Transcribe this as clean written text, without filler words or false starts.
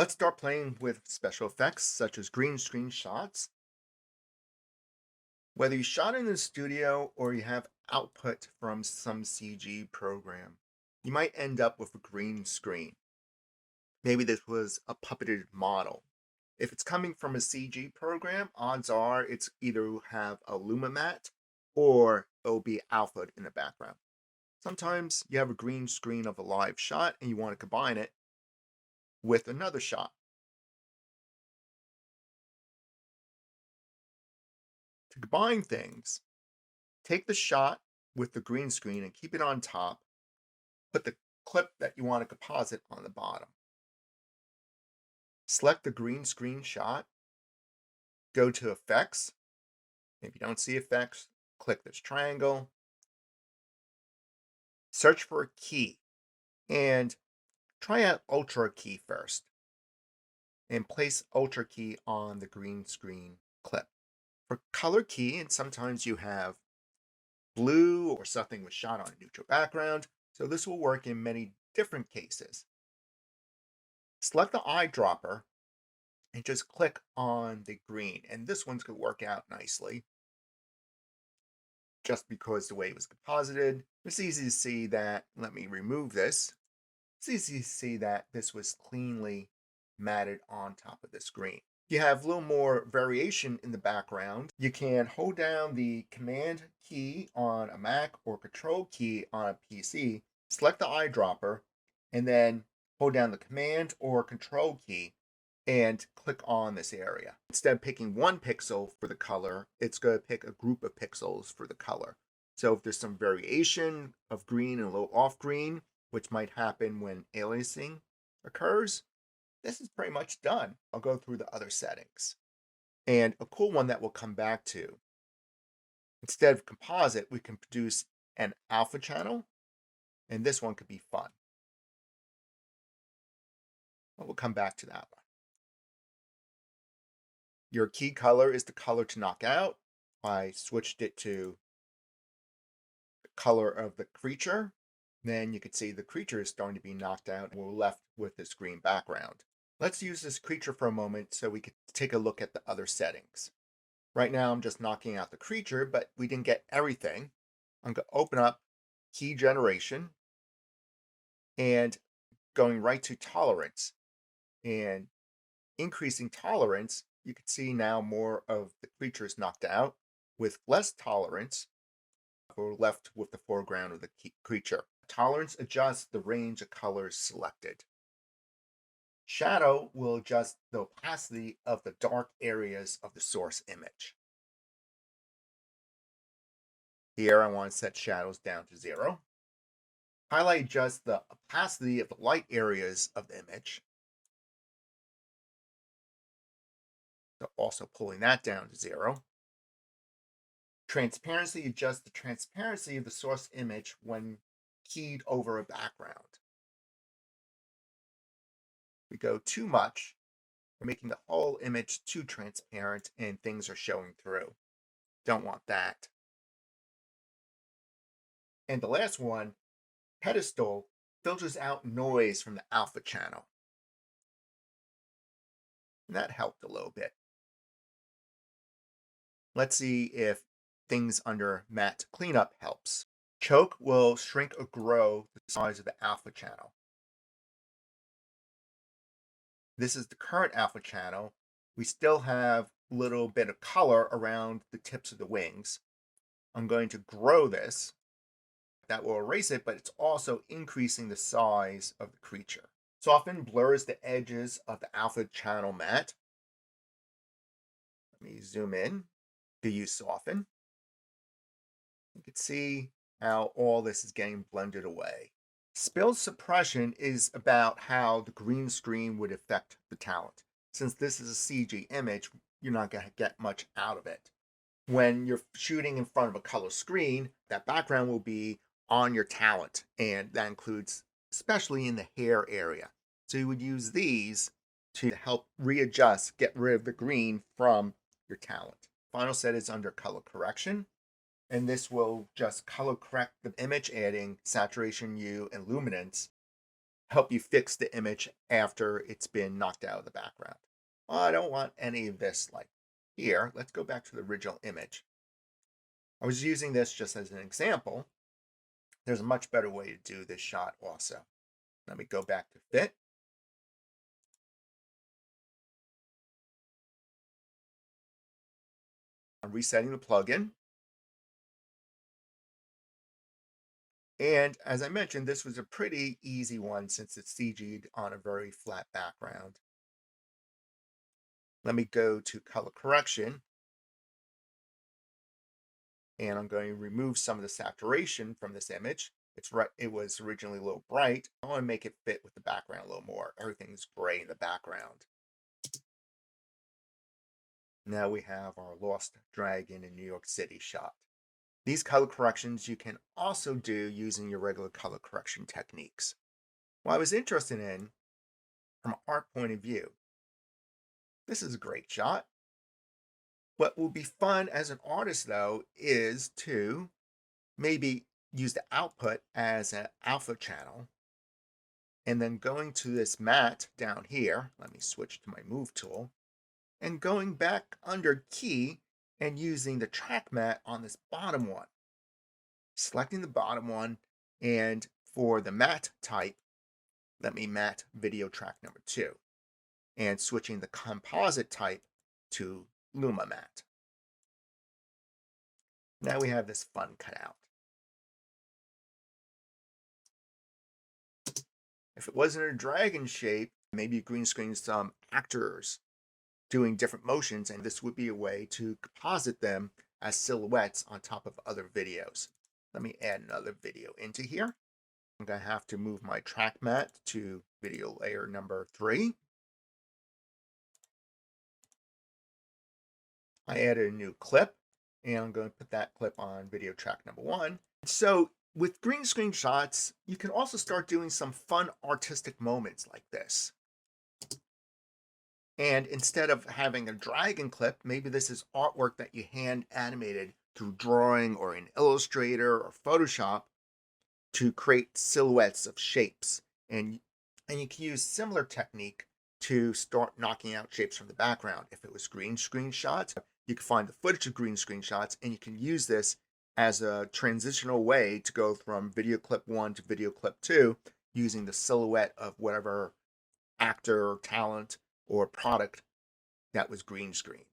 Let's start playing with special effects such as green screen shots. Whether you shot in the studio or you have output from some CG program, you might end up with a green screen. Maybe this was a puppeted model. If it's coming from a CG program, odds are it's either have a luminance or it'll be alpha in the background. Sometimes you have a green screen of a live shot and you want to combine it with another shot. To combine things, take the shot with the green screen and keep it on top. Put the clip that you want to composite on the bottom. Select the green screen shot. Go to Effects. If you don't see Effects, click this triangle. Search for a key and try out Ultra key first. And place Ultra key on the green screen clip. For color key, and sometimes you have blue or something was shot on a neutral background, so this will work in many different cases. Select the eyedropper and just click on the green, and this one's going to work out nicely just because the way it was composited. It's easy to see that, let me remove this. It's easy to see that this was cleanly matted on top of the screen. You have a little more variation in the background. You can hold down the Command key on a Mac or Control key on a PC, select the eyedropper, and then hold down the Command or Control key and click on this area. Instead of picking one pixel for the color, it's going to pick a group of pixels for the color. So if there's some variation of green and a little off green, which might happen when aliasing occurs, this is pretty much done. I'll go through the other settings. And a cool one that we'll come back to, instead of composite, we can produce an alpha channel, and this one could be fun. But we'll come back to that one. Your key color is the color to knock out. I switched it to the color of the creature. Then you can see the creature is starting to be knocked out, and we're left with this green background. Let's use this creature for a moment so we can take a look at the other settings. Right now I'm just knocking out the creature, but we didn't get everything. I'm going to open up key generation and going right to tolerance. And increasing tolerance, you can see now more of the creature is knocked out. With less tolerance, we're left with the foreground of the creature. Tolerance adjusts the range of colors selected. Shadow will adjust the opacity of the dark areas of the source image. Here I want to set shadows down to 0. Highlight adjusts the opacity of the light areas of the image. So also pulling that down to 0. Transparency adjusts the transparency of the source image when keyed over a background. We go too much, we're making the whole image too transparent and things are showing through. Don't want that. And the last one, pedestal, filters out noise from the alpha channel. And that helped a little bit. Let's see if things under matte cleanup helps. Choke will shrink or grow the size of the alpha channel. This is the current alpha channel. We still have a little bit of color around the tips of the wings. I'm going to grow this. That will erase it, but it's also increasing the size of the creature. Soften blurs the edges of the alpha channel matte. Let me zoom in to use soften. You can see how all this is getting blended away. Spill suppression is about how the green screen would affect the talent. Since this is a CG image, you're not going to get much out of it. When you're shooting in front of a color screen, that background will be on your talent, and that includes especially in the hair area. So you would use these to help readjust, get rid of the green from your talent. Final set is under color correction. And this will just color correct the image, adding saturation, hue, and luminance. help you fix the image after it's been knocked out of the background. Well, I don't want any of this like here. Let's go back to the original image. I was using this just as an example. There's a much better way to do this shot also. Let me go back to fit. I'm resetting the plugin. And as I mentioned, this was a pretty easy one since it's CG'd on a very flat background. Let me go to color correction. And I'm going to remove some of the saturation from this image. It was originally a little bright. I want to make it fit with the background a little more. Everything's gray in the background. Now we have our Lost Dragon in New York City shot. These color corrections you can also do using your regular color correction techniques. What I was interested in, from an art point of view, this is a great shot. What will be fun as an artist, though, is to maybe use the output as an alpha channel, and then going to this matte down here, let me switch to my move tool, and going back under key and using the track matte on this bottom one. Selecting the bottom one, and for the matte type, let me matte video track number 2, and switching the composite type to Luma matte. Now we have this fun cutout. If it wasn't a dragon shape, maybe you green screen some actors doing different motions, and this would be a way to composite them as silhouettes on top of other videos. Let me add another video into here. I'm going to have to move my track matte to video layer number 3. I added a new clip, and I'm going to put that clip on video track number 1. So with green screen shots, you can also start doing some fun artistic moments like this. And instead of having a dragon clip, maybe this is artwork that you hand animated through drawing or in Illustrator or Photoshop to create silhouettes of shapes. And you can use similar technique to start knocking out shapes from the background. If it was green screen shots, you can find the footage of green screen shots, and you can use this as a transitional way to go from video clip 1 to video clip 2 using the silhouette of whatever actor or talent or product that was green screen.